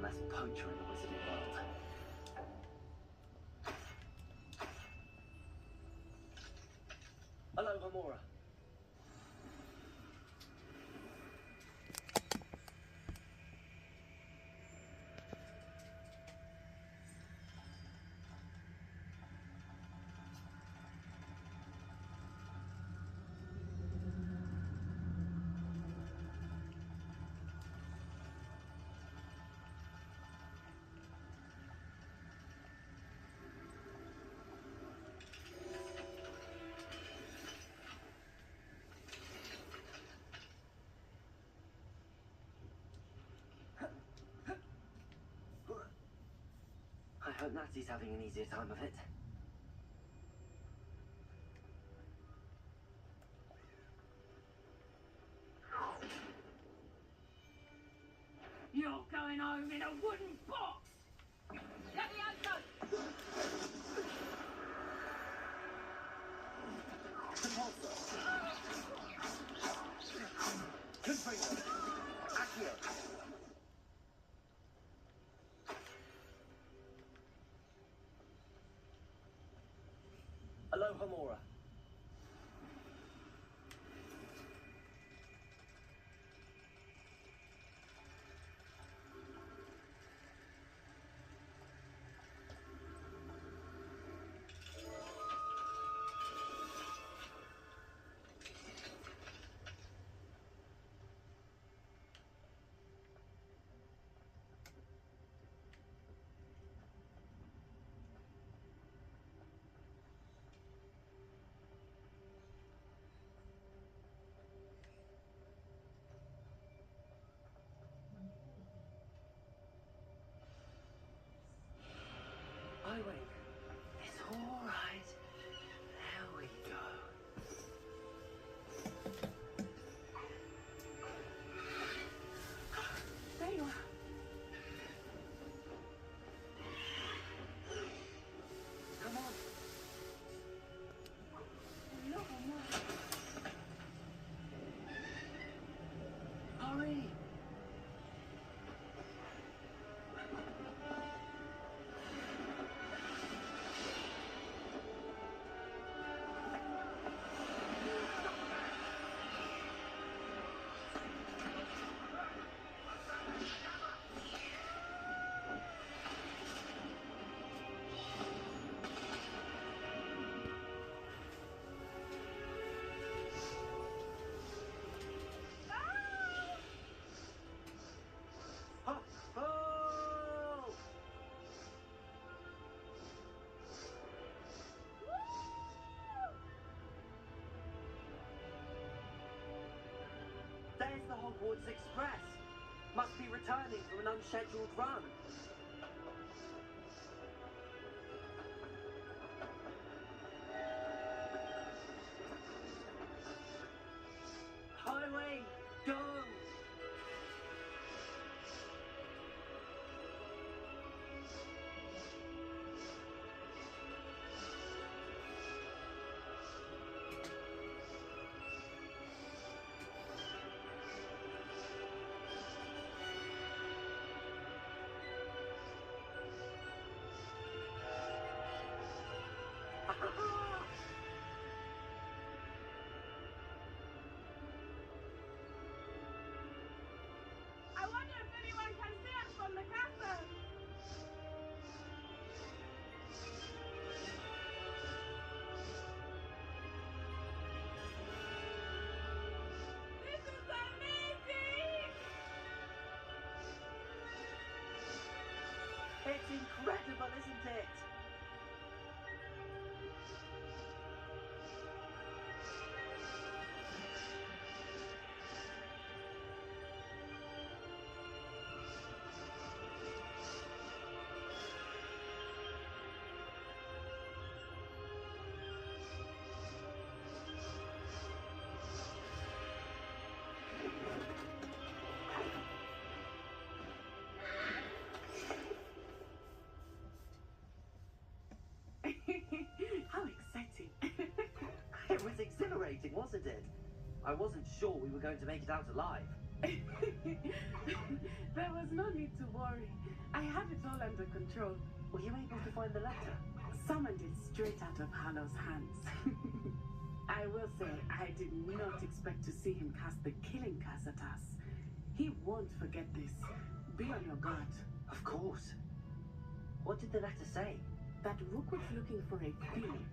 one less poacher in the wizarding world. Hello, Homora. I hope Natsy's having an easier time of it. You're going home in a wooden box! Let me answer! Confringo! Accio! Hello, Homora. Highway. It's all right. There we go. There you are. Come on. No, no. Hurry. There's the Hogwarts Express. Must be returning from an unscheduled run. Highway, go! I wonder if anyone can see us from the castle. This is amazing! It's incredible, isn't it? How exciting! It was exhilarating, wasn't it? I wasn't sure we were going to make it out alive. There was no need to worry. I had it all under control. Were you able to find the letter? Summoned it straight out of Hallow's hands. I will say, I did not expect to see him cast the killing curse at us. He won't forget this. Be on your guard. Of course. What did the letter say? That Rookwood's looking for a phoenix.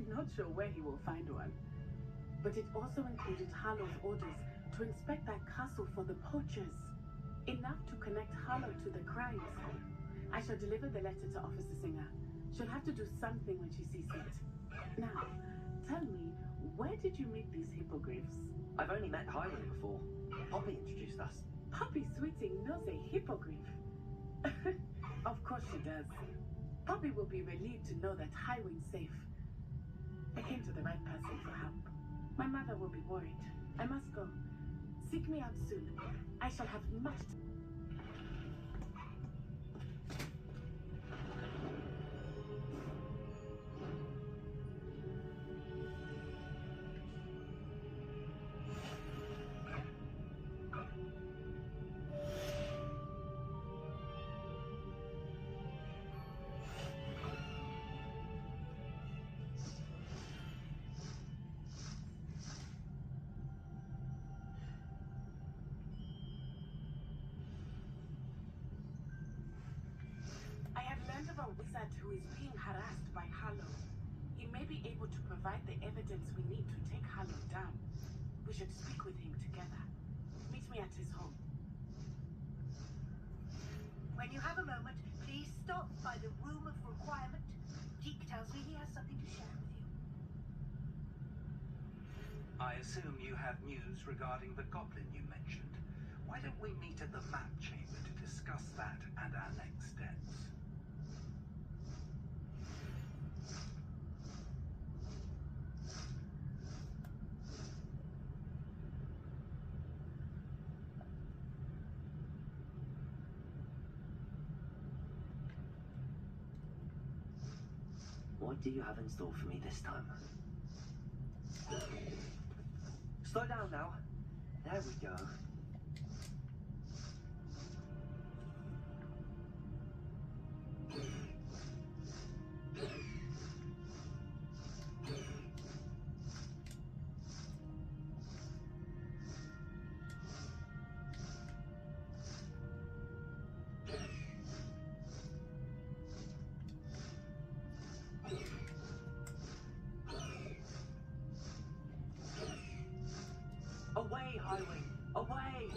Not sure where he will find one. But it also included Hallow's orders to inspect that castle for the poachers. Enough to connect Hallow to the crimes. I shall deliver the letter to Officer Singer. She'll have to do something when she sees it. Now, tell me, where did you meet these hippogriffs? I've only met Highway before. Poppy introduced us. Poppy Sweeting knows a hippogriff. Of course she does. Poppy will be relieved to know that Highway's safe. I came to the right person for help. My mother will be worried. I must go. Seek me out soon. I shall have much to... a wizard who is being harassed by Hallow. He may be able to provide the evidence we need to take Hallow down. We should speak with him together. Meet me at his home. When you have a moment, please stop by the room of requirement. Deke tells me he has something to share with you. I assume you have news regarding the goblin you mentioned. Why don't we meet at the map chamber to discuss that and our next steps? What do you have in store for me this time? Slow down now. There we go. Away, Highway! Away!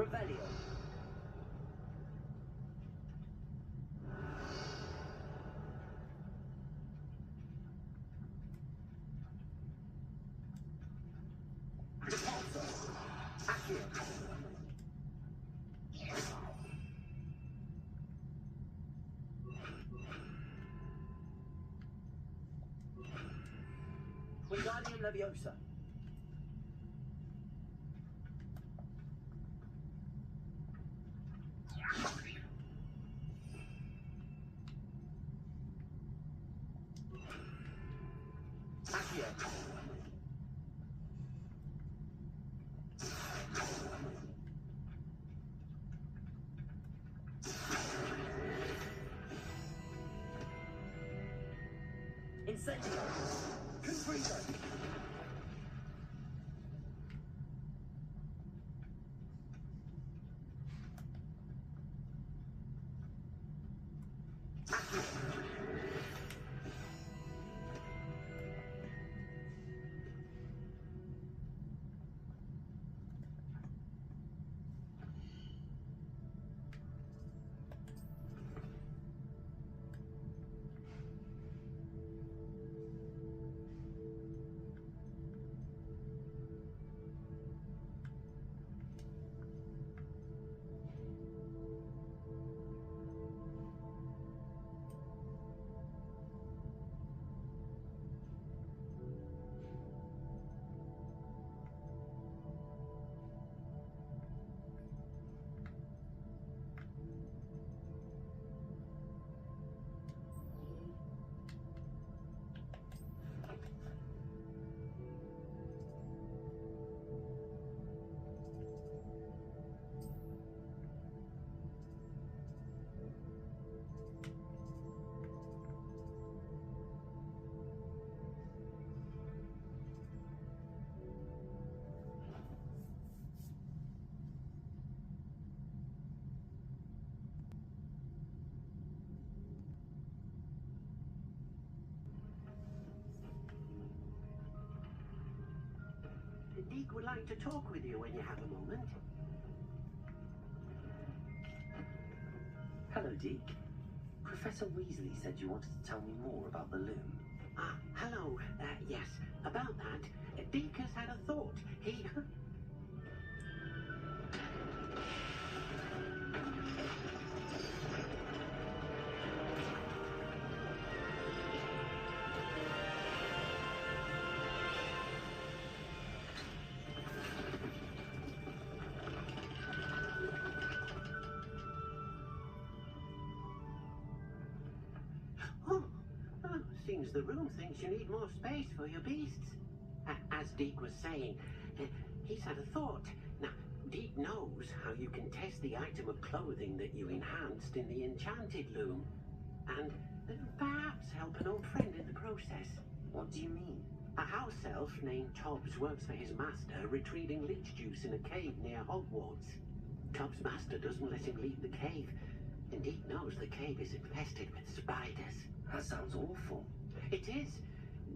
Revelio. Repulsor. Accio. Wingardium Leviosa. Accio. Incendio! Confringo! Deke would like to talk with you when you have a moment. Hello, Deke. Professor Weasley said you wanted to tell me more about the loom. Hello. Yes, about that. Deke has had a thought. He... Seems the room thinks you need more space for your beasts. As Deke was saying, he's had a thought. Now, Deke knows how you can test the item of clothing that you enhanced in the enchanted loom, and perhaps help an old friend in the process. What do you mean? A house elf named Tobbs works for his master, retrieving leech juice in a cave near Hogwarts. Tobbs' master doesn't let him leave the cave, and Deke knows the cave is infested with spiders. That sounds awful. It is.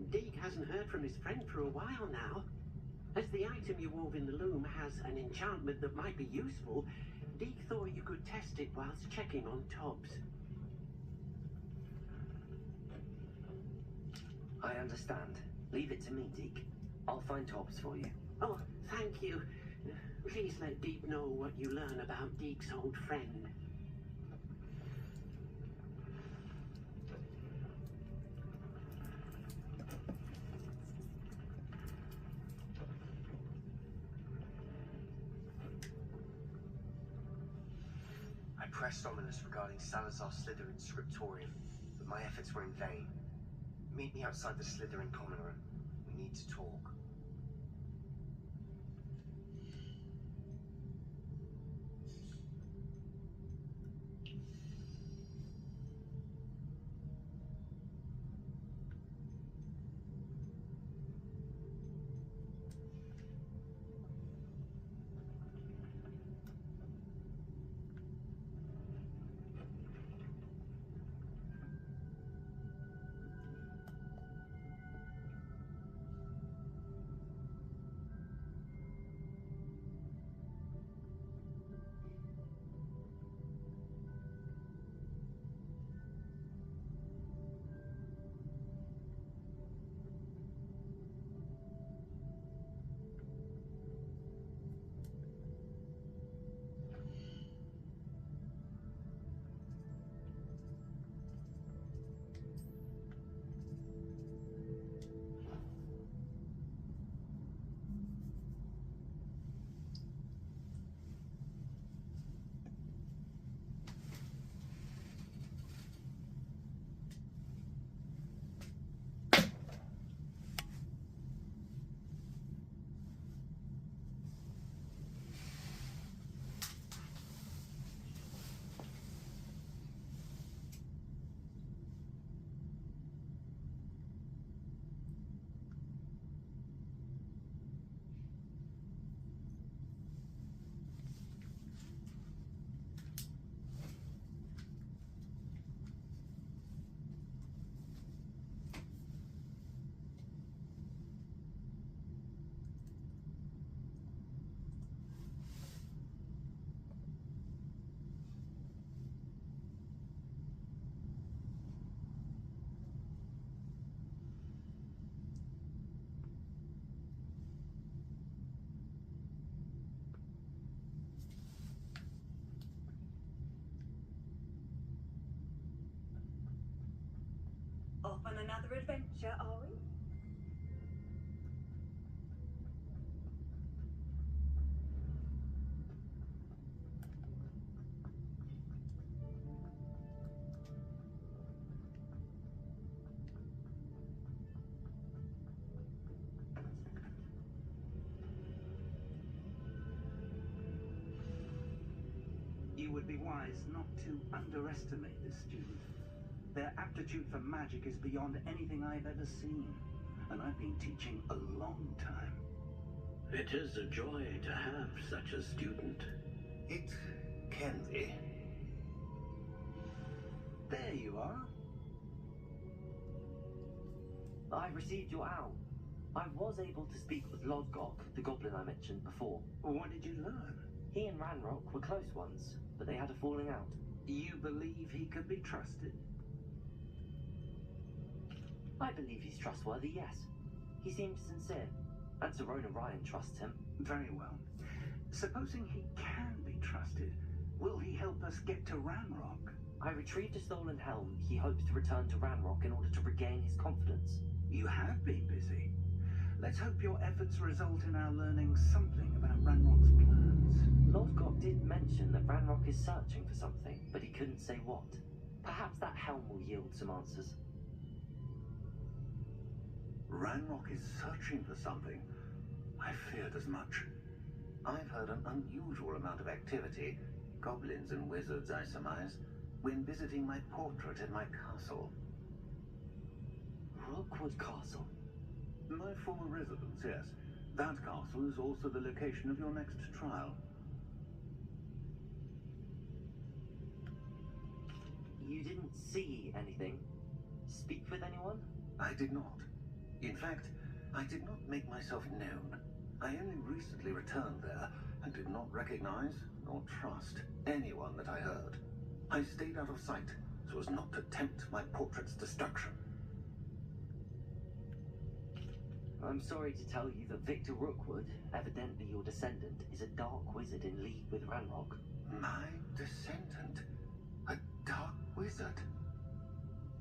Deke hasn't heard from his friend for a while now. As the item you wove in the loom has an enchantment that might be useful, Deke thought you could test it whilst checking on Tobbs. I understand. Leave it to me, Deke. I'll find Tobbs for you. Oh, thank you. Please let Deke know what you learn about Deke's old friend. I pressed Ominous regarding Salazar Slytherin's scriptorium, but my efforts were in vain. Meet me outside the Slytherin common room. We need to talk. Off on another adventure, are we? You would be wise not to underestimate this student. Their aptitude for magic is beyond anything I've ever seen, and I've been teaching a long time. It is a joy to have such a student. It can be. There you are. I've received your owl. I was able to speak with Lodgok, the goblin I mentioned before. What did you learn? He and Ranrock were close ones, but they had a falling out. You believe he could be trusted? I believe he's trustworthy, yes. He seems sincere, and Sirona Ryan trusts him. Very well. Supposing he can be trusted, will he help us get to Ranrock? I retrieved a stolen helm. He hopes to return to Ranrock in order to regain his confidence. You have been busy. Let's hope your efforts result in our learning something about Ranrock's plans. Lodgok did mention that Ranrock is searching for something, but he couldn't say what. Perhaps that helm will yield some answers. Ranrock is searching for something. I feared as much. I've heard an unusual amount of activity, goblins and wizards, I surmise, when visiting my portrait at my castle. Rookwood Castle. My former residence, yes. That castle is also the location of your next trial. You didn't see anything? Speak with anyone? I did not. In fact, I did not make myself known. I only recently returned there and did not recognize nor trust anyone that I heard. I stayed out of sight so as not to tempt my portrait's destruction. I'm sorry to tell you that Victor Rookwood, evidently your descendant, is a dark wizard in league with Ranrock. My descendant? A dark wizard?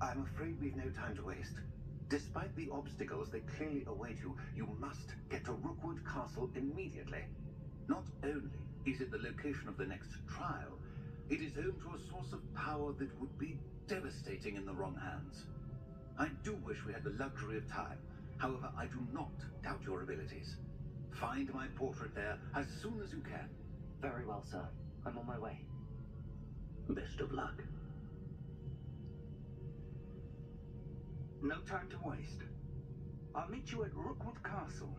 I'm afraid we've no time to waste. Despite the obstacles that clearly await you, you must get to Rookwood Castle immediately. Not only is it the location of the next trial, it is home to a source of power that would be devastating in the wrong hands. I do wish we had the luxury of time. However, I do not doubt your abilities. Find my portrait there as soon as you can. Very well, sir. I'm on my way. Best of luck. No time to waste. I'll meet you at Rookwood Castle.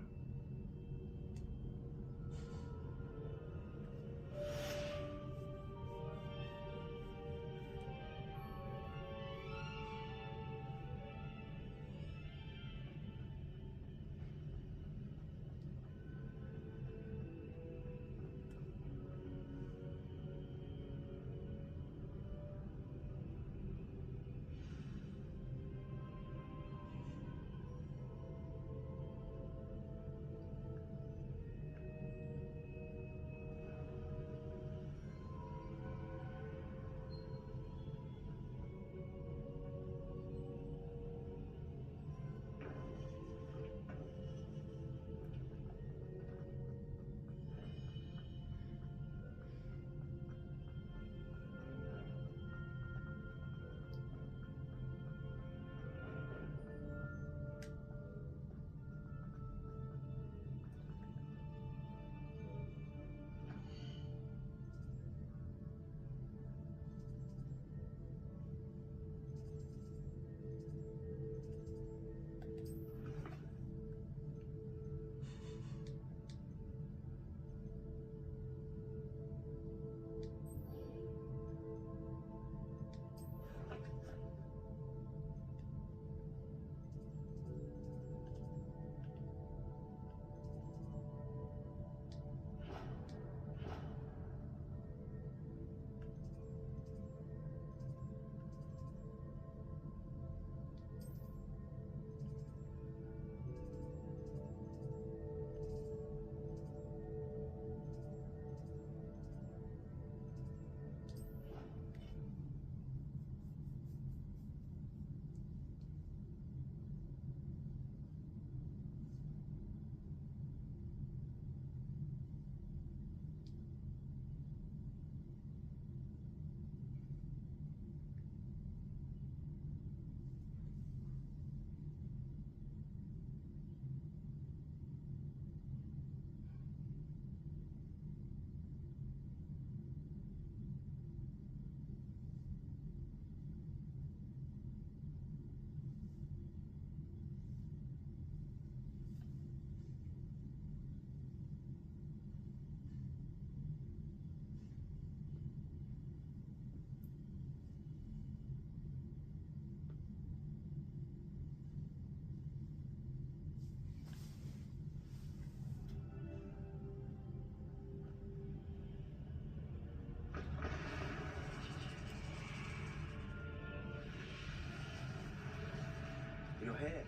You're here.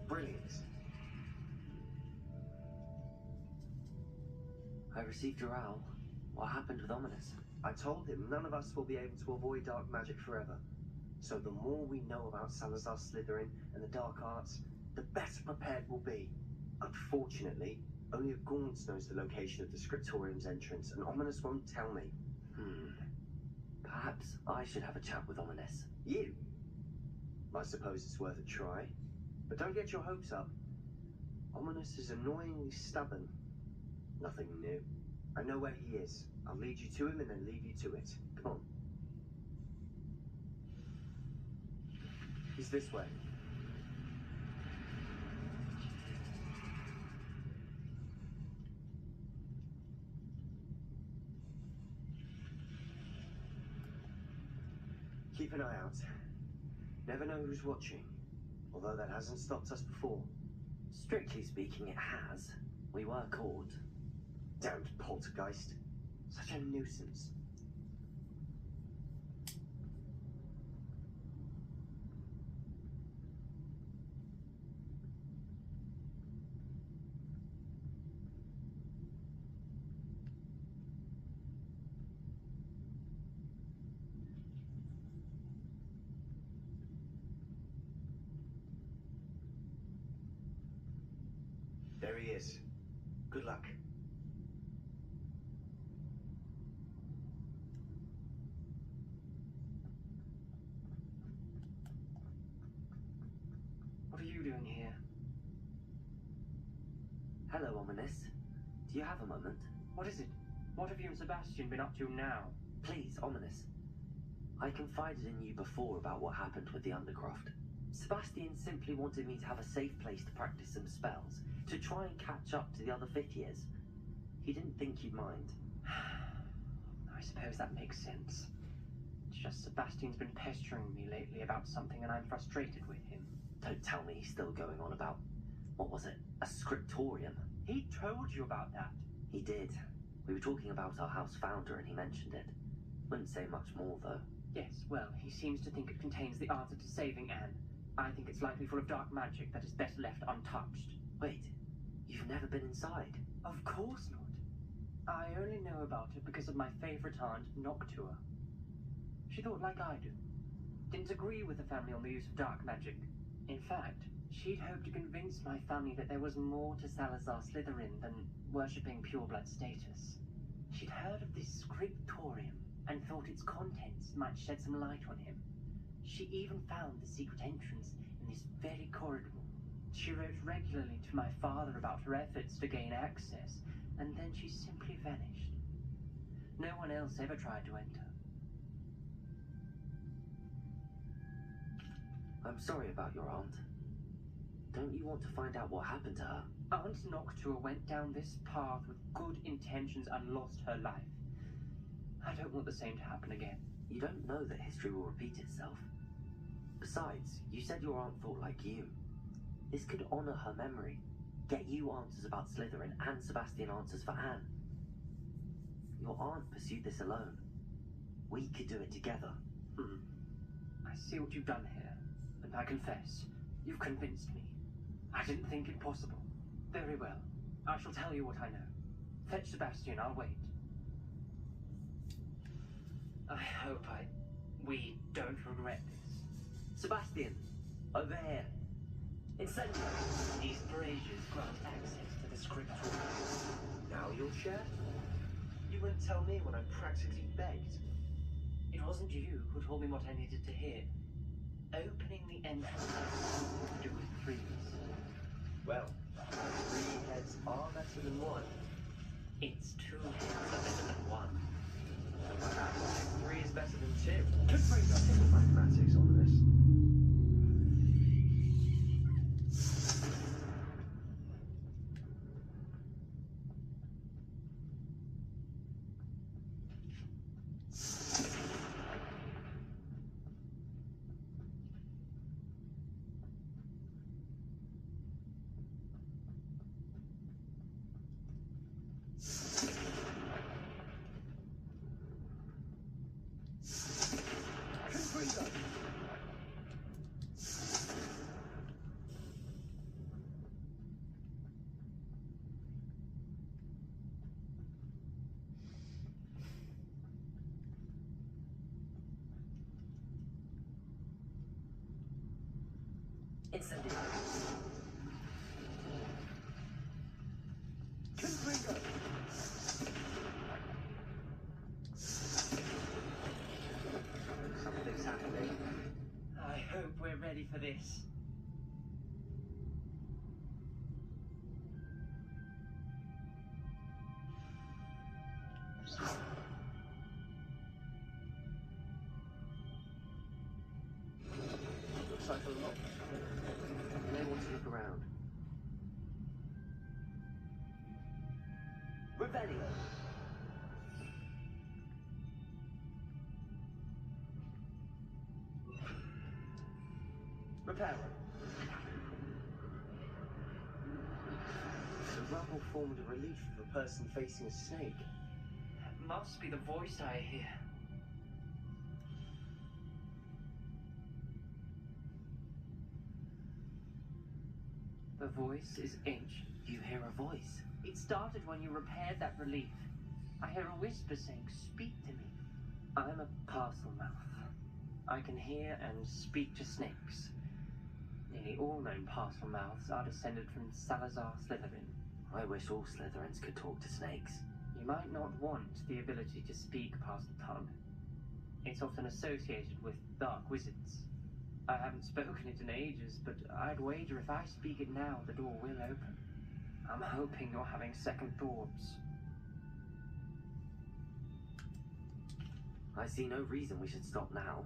Brilliant. I received your owl. What happened with Ominous? I told him none of us will be able to avoid dark magic forever. So the more we know about Salazar Slytherin and the dark arts, the better prepared we'll be. Unfortunately, only a Gaunt knows the location of the Scriptorium's entrance, and Ominous won't tell me. Perhaps I should have a chat with Ominous. You? I suppose it's worth a try. But don't get your hopes up. Ominous is annoyingly stubborn. Nothing new. I know where he is. I'll lead you to him and then leave you to it. Come on. He's this way. Keep an eye out. Never know who's watching. Although that hasn't stopped us before. Strictly speaking, it has. We were caught. Damned poltergeist. Such a nuisance. There he is. Good luck. What are you doing here? Hello, Ominous. Do you have a moment? What is it? What have you and Sebastian been up to now? Please, Ominous. I confided in you before about what happened with the Undercroft. Sebastian simply wanted me to have a safe place to practice some spells, to try and catch up to the other fifth years. He didn't think you'd mind. I suppose that makes sense. It's just Sebastian's been pestering me lately about something and I'm frustrated with him. Don't tell me he's still going on about, what was it, a scriptorium? He told you about that? He did. We were talking about our house founder and he mentioned it. Wouldn't say much more, though. Yes, well, he seems to think it contains the answer to saving Anne. I think it's likely full of dark magic that is best left untouched. Wait, you've never been inside? Of course not. I only know about it because of my favourite aunt, Noctua. She thought like I do. Didn't agree with the family on the use of dark magic. In fact, she'd hoped to convince my family that there was more to Salazar Slytherin than worshipping pureblood status. She'd heard of this scriptorium and thought its contents might shed some light on him. She even found the secret entrance in this very corridor. She wrote regularly to my father about her efforts to gain access, and then she simply vanished. No one else ever tried to enter. I'm sorry about your aunt. Don't you want to find out what happened to her? Aunt Noctua went down this path with good intentions and lost her life. I don't want the same to happen again. You don't know that history will repeat itself. Besides, you said your aunt thought like you. This could honor her memory. Get you answers about Slytherin and Sebastian answers for Anne. Your aunt pursued this alone. We could do it together. I see what you've done here, and I confess, you've convinced me. I didn't think it possible. Very well. I shall tell you what I know. Fetch Sebastian, I'll wait. I hope we don't regret this. Sebastian, over here. Incendio. These braziers grant access to the scriptorium. Now you'll share? You wouldn't tell me when I practically begged. It wasn't you who told me what I needed to hear. Opening the entrance has something to do with threes. Well, 3 heads are better than 1. It's 2 heads are better than 1. And by that logic, 3 is better than 2. Could bring up the mathematics on this. Incendio. Confringo! Something's happening. I hope we're ready for this. Looks like a lock. You may want to look around. Revelio. Reparo. The rubble formed a relief of a person facing a snake. That must be the voice I hear. The voice is ancient. You hear a voice. It started when you repaired that relief. I hear a whisper saying, "Speak to me." I'm a parcel mouth. I can hear and speak to snakes. Nearly all known parcel mouths are descended from Salazar Slytherin. I wish all Slytherins could talk to snakes. You might not want the ability to speak parcel tongue. It's often associated with dark wizards. I haven't spoken it in ages, but I'd wager if I speak it now, the door will open. I'm hoping you're having second thoughts. I see no reason we should stop now.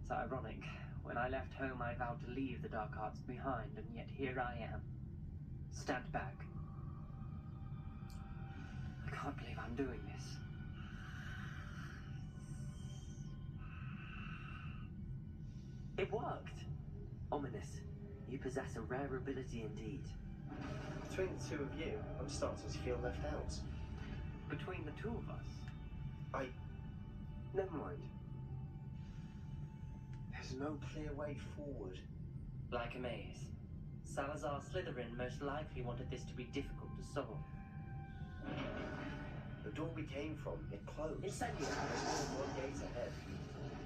It's ironic. When I left home, I vowed to leave the dark arts behind, and yet here I am. Stand back. I can't believe I'm doing this. It worked! Ominous. You possess a rare ability indeed. Between the two of you, I'm starting to feel left out. Between the two of us? Never mind. There's no clear way forward. Like a maze. Salazar Slytherin most likely wanted this to be difficult to solve. The door we came from, it closed. Incendio. There's only one gate ahead.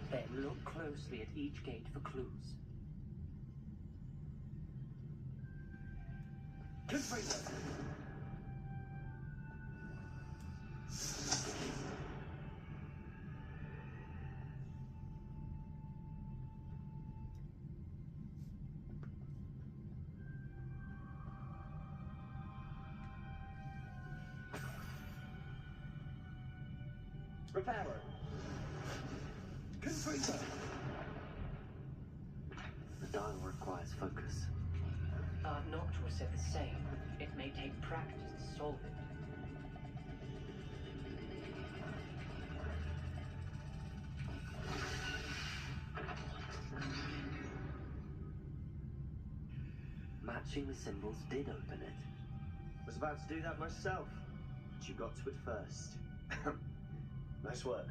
Then look closely at each gate for clues. Confringo! Reparo. Confringo! The dial requires focus. Noctua said the same. It may take practice to solve it. Matching the symbols did open it. Was about to do that myself, but you got to it first. Nice work.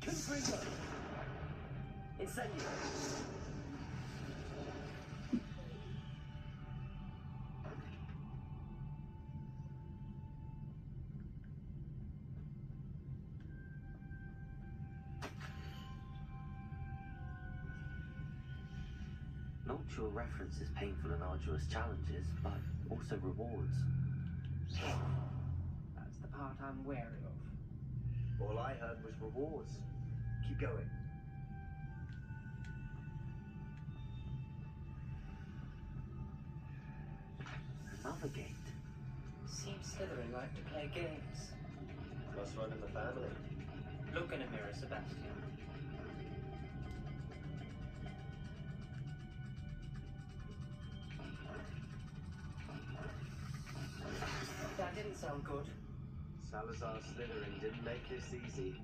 Confringo! Incendio! Noctua references painful and arduous challenges, but also rewards. That's the part I'm wary of. All I heard was rewards. Keep going. Another gate. Seems Slytherin like to play games. Must run in the family. Look in a mirror, Sebastian. That didn't sound good. Salazar Slytherin didn't make this easy.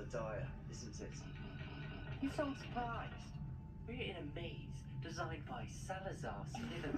rather dire, isn't it? You sound surprised. We're in a maze designed by Salazar Slytherin.